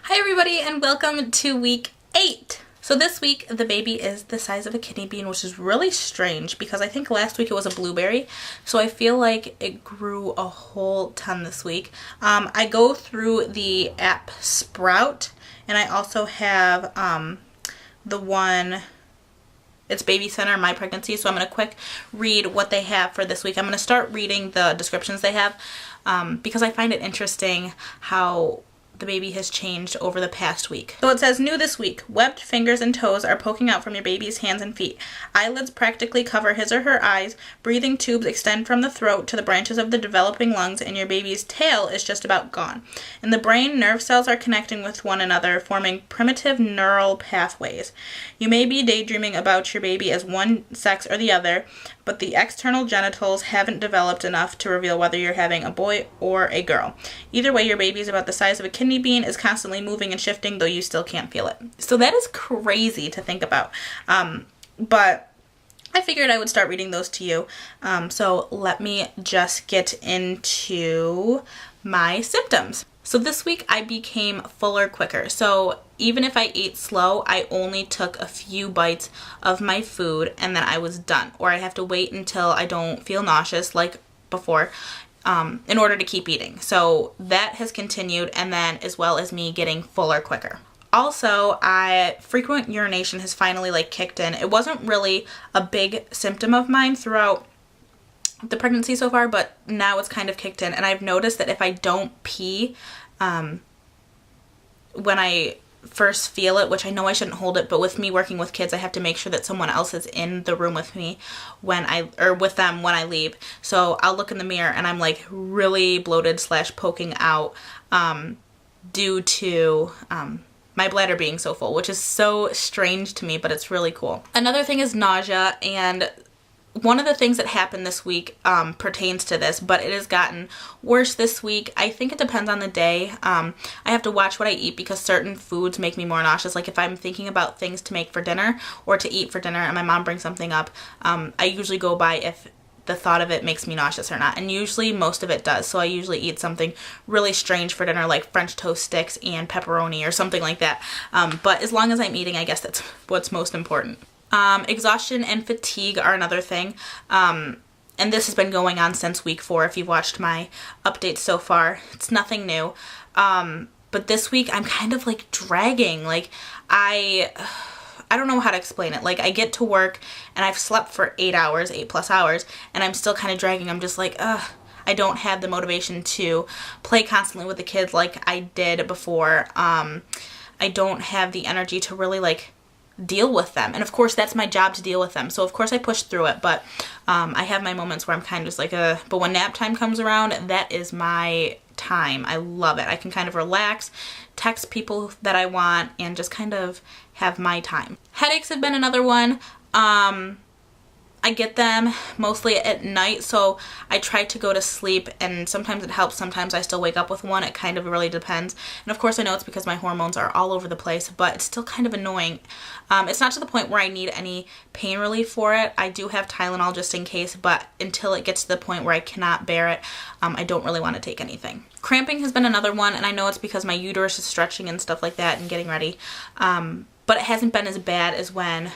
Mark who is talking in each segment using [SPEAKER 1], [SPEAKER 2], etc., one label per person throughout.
[SPEAKER 1] Hi everybody and welcome to week 8. So this week the baby is the size of a kidney bean, which is really strange because I think last week it was a blueberry. So I feel like it grew a whole ton this week. I go through the app Sprout, and I also have the one, it's Baby Center My Pregnancy. So I'm going to quick read what they have for this week. I'm going to start reading the descriptions they have because I find it interesting how the baby has changed over the past week. So it says, new this week, webbed fingers and toes are poking out from your baby's hands and feet. Eyelids practically cover his or her eyes. Breathing tubes extend from the throat to the branches of the developing lungs, and your baby's tail is just about gone. In the brain, nerve cells are connecting with one another, forming primitive neural pathways. You may be daydreaming about your baby as one sex or the other, but the external genitals haven't developed enough to reveal whether you're having a boy or a girl. Either way, your baby is about the size of a kidney bean, is constantly moving and shifting, though you still can't feel it. So that is crazy to think about. But I figured I would start reading those to you. So let me just get into my symptoms. So this week I became fuller quicker. So even if I ate slow, I only took a few bites of my food and then I was done. Or I have to wait until I don't feel nauseous like before in order to keep eating. So that has continued, and then as well as me getting fuller quicker. Also, frequent urination has finally kicked in. It wasn't really a big symptom of mine throughout the pregnancy so far, but now it's kind of kicked in, and I've noticed that if I don't pee when I first feel it, which I know I shouldn't hold it, but with me working with kids, I have to make sure that someone else is in the room with me with them when I leave. So I'll look in the mirror and I'm like really bloated / poking out due to my bladder being so full, which is so strange to me, but it's really cool. Another thing is nausea, and one of the things that happened this week pertains to this, but it has gotten worse this week. I think it depends on the day. I have to watch what I eat because certain foods make me more nauseous. Like if I'm thinking about things to make for dinner or to eat for dinner and my mom brings something up, I usually go by if the thought of it makes me nauseous or not. And usually most of it does. So I usually eat something really strange for dinner, like French toast sticks and pepperoni or something like that. But as long as I'm eating, I guess that's what's most important. Exhaustion and fatigue are another thing. And this has been going on since week 4. If you've watched my updates so far, it's nothing new. But this week I'm kind of dragging. I don't know how to explain it. I get to work and I've slept for 8+ hours, and I'm still kind of dragging. I'm just I don't have the motivation to play constantly with the kids like I did before. I don't have the energy to really deal with them. And of course that's my job to deal with them. So of course I push through it, but I have my moments where I'm kind of just but when nap time comes around, that is my time. I love it. I can kind of relax, text people that I want, and just kind of have my time. Headaches have been another one. I get them mostly at night, so I try to go to sleep, and sometimes it helps, sometimes I still wake up with one. It kind of really depends. And of course I know it's because my hormones are all over the place, but it's still kind of annoying. It's not to the point where I need any pain relief for it. I do have Tylenol just in case, but until it gets to the point where I cannot bear it, I don't really want to take anything. Cramping has been another one, and I know it's because my uterus is stretching and stuff like that and getting ready, but it hasn't been as bad as when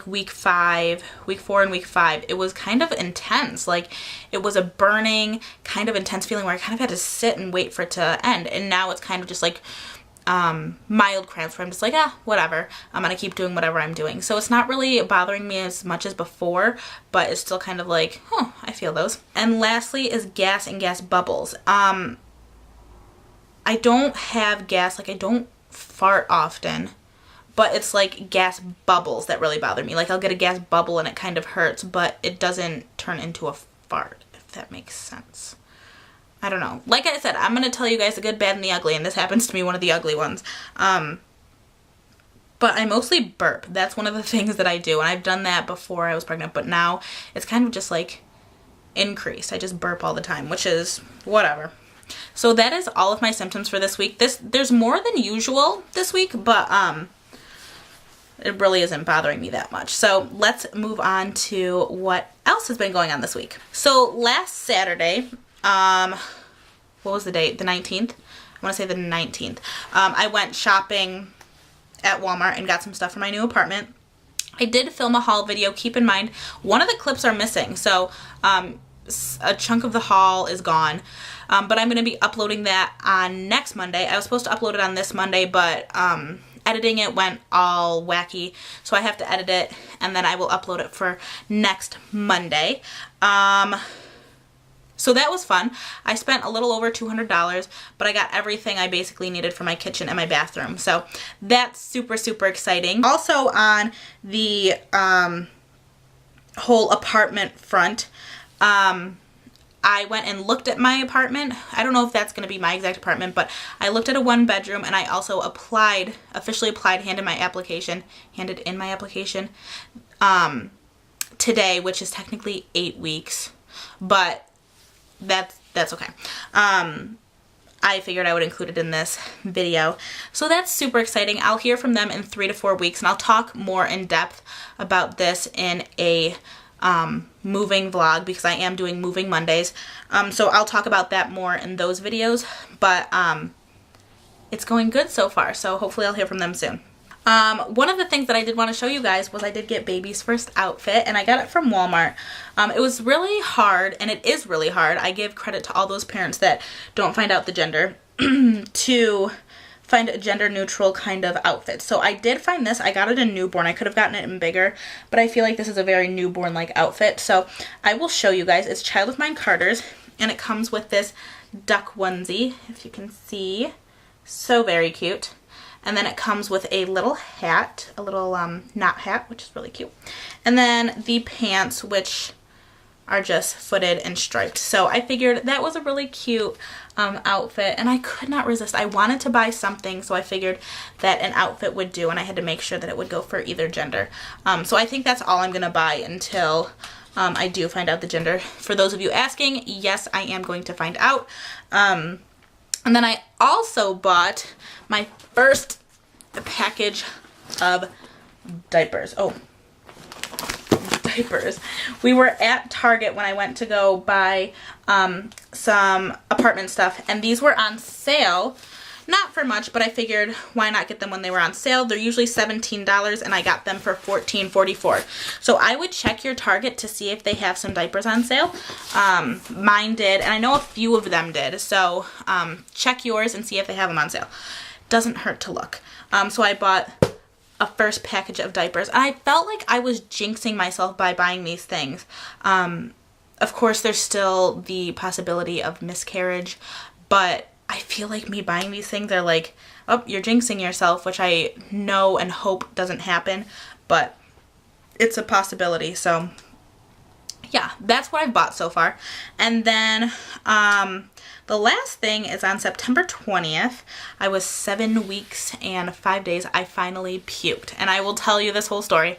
[SPEAKER 1] week 4 and week 5, it was kind of intense. It was a burning, kind of intense feeling where I kind of had to sit and wait for it to end. And now it's kind of just mild cramps where I'm just whatever. I'm gonna keep doing whatever I'm doing. So it's not really bothering me as much as before, but it's still kind of I feel those. And lastly is gas and gas bubbles. I don't have gas, I don't fart often, but it's gas bubbles that really bother me. I'll get a gas bubble and it kind of hurts, but it doesn't turn into a fart, if that makes sense. I don't know. Like I said, I'm going to tell you guys the good, bad, and the ugly, and this happens to me one of the ugly ones. But I mostly burp. That's one of the things that I do, and I've done that before I was pregnant, but now it's kind of just increased. I just burp all the time, which is whatever. So that is all of my symptoms for this week. There's more than usual this week, but it really isn't bothering me that much. So let's move on to what else has been going on this week. So last Saturday, what was the date? The 19th? want to say the 19th. I went shopping at Walmart and got some stuff for my new apartment. I did film a haul video. Keep in mind, one of the clips are missing, so a chunk of the haul is gone. But I'm going to be uploading that on next Monday. I was supposed to upload it on this Monday, but editing it went all wacky, so I have to edit it, and then I will upload it for next Monday. So that was fun. I spent a little over $200, but I got everything I basically needed for my kitchen and my bathroom. So that's super, super exciting. Also on the whole apartment front, I went and looked at my apartment. I don't know if that's going to be my exact apartment, but I looked at a 1-bedroom, and I also officially applied, handed in my application today, which is technically 8 weeks, but that's okay. I figured I would include it in this video. So that's super exciting. I'll hear from them in 3 to 4 weeks, and I'll talk more in depth about this in a moving vlog, because I am doing moving Mondays. So I'll talk about that more in those videos, but it's going good so far, so hopefully I'll hear from them soon. One of the things that I did want to show you guys was I did get baby's first outfit, and I got it from Walmart. It was really hard, and it is really hard. I give credit to all those parents that don't find out the gender to find a gender neutral kind of outfit. So I did find this. I got it in newborn. I could have gotten it in bigger, but I feel like this is a very newborn like outfit. So I will show you guys. It's Child of Mine Carter's, and it comes with this duck onesie, if you can see. So very cute. And then it comes with a little hat, a little knot hat, which is really cute. And then the pants, which are just footed and striped. So I figured that was a really cute outfit, and I could not resist. I wanted to buy something, so I figured that an outfit would do, and I had to make sure that it would go for either gender. So I think that's all I'm going to buy until I do find out the gender. For those of you asking, yes, I am going to find out. And then I also bought my first package of diapers. Oh, diapers. We were at Target when I went to go buy some apartment stuff, and these were on sale. Not for much, but I figured why not get them when they were on sale. They're usually $17, and I got them for $14.44. So I would check your Target to see if they have some diapers on sale. Mine did, and I know a few of them did. So check yours and see if they have them on sale. Doesn't hurt to look. So I bought a first package of diapers, and I felt like I was jinxing myself by buying these things. Of course, there's still the possibility of miscarriage, but I feel like me buying these things are like, oh, you're jinxing yourself, which I know and hope doesn't happen, but it's a possibility. So yeah, that's what I've bought so far. And then the last thing is on September 20th. I was 7 weeks and 5 days. I finally puked, and I will tell you this whole story.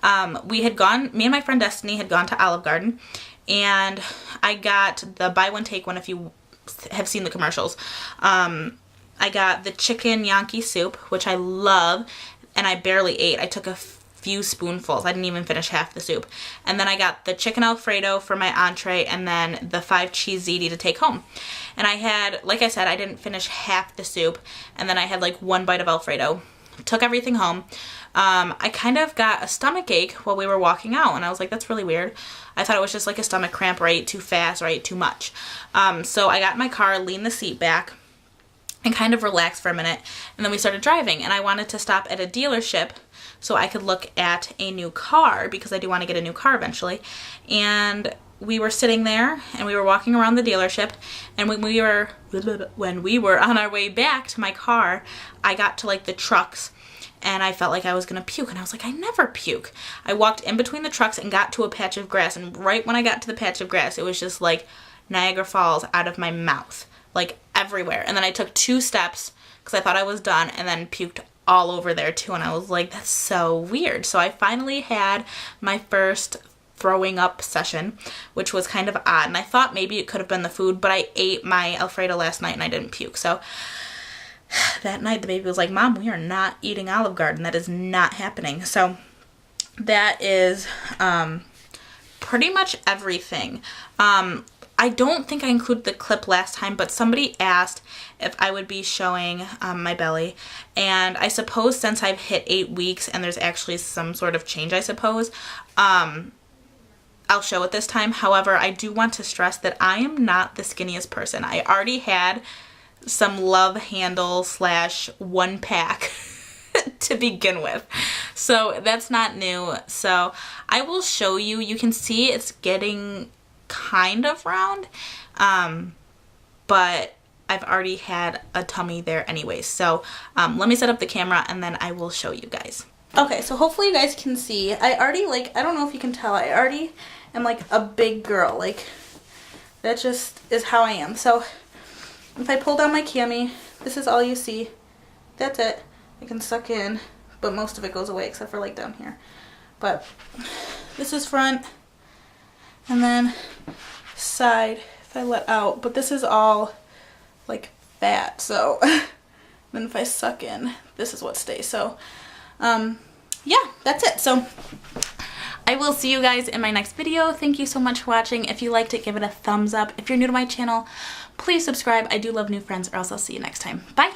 [SPEAKER 1] Me and my friend Destiny had gone to Olive Garden, and I got the buy one take one, if you have seen the commercials. I got the chicken Yankee soup, which I love, and I barely ate. I took a few spoonfuls. I didn't even finish half the soup. And then I got the chicken Alfredo for my entree, and then the 5 cheese ziti to take home. And I had, like I said, I didn't finish half the soup, and then I had like 1 bite of Alfredo. Took everything home. I kind of got a stomach ache while we were walking out, and I was like, that's really weird. I thought it was just like a stomach cramp, or I ate too fast, or I ate too much. So I got in my car, leaned the seat back, and kind of relaxed for a minute, and then we started driving, and I wanted to stop at a dealership so I could look at a new car, because I do want to get a new car eventually. And we were sitting there, and we were walking around the dealership, and when we were on our way back to my car, I got to like the trucks, and I felt like I was gonna puke, and I was like, I never puke. I walked in between the trucks and got to a patch of grass, and right when I got to the patch of grass, it was just like Niagara Falls out of my mouth, like everywhere. And then I took 2 steps because I thought I was done, and then puked all over there too, and I was like, that's so weird. So I finally had my first throwing up session, which was kind of odd, and I thought maybe it could have been the food, but I ate my Alfredo last night and I didn't puke. So that night the baby was like, Mom, we are not eating Olive Garden. That is not happening. So that is pretty much everything. I don't think I included the clip last time, but somebody asked if I would be showing my belly. And I suppose since I've hit 8 weeks and there's actually some sort of change, I suppose, I'll show it this time. However, I do want to stress that I am not the skinniest person. I already had some love handle / 1 pack to begin with. So that's not new. So I will show you. You can see it's getting kind of round, but I've already had a tummy there anyway. So let me set up the camera and then I will show you guys. Okay, so hopefully you guys can see. I already, like, I don't know if you can tell, I already am like a big girl. Like, that just is how I am. So if I pull down my cami, this is all you see. That's it. I can suck in, but most of it goes away except for like down here. But this is front. And then side, if I let out, but this is all like fat, so then if I suck in, this is what stays. So yeah, that's it. So I will see you guys in my next video. Thank you so much for watching. If you liked it, give it a thumbs up. If you're new to my channel, please subscribe. I do love new friends, or else I'll see you next time. Bye.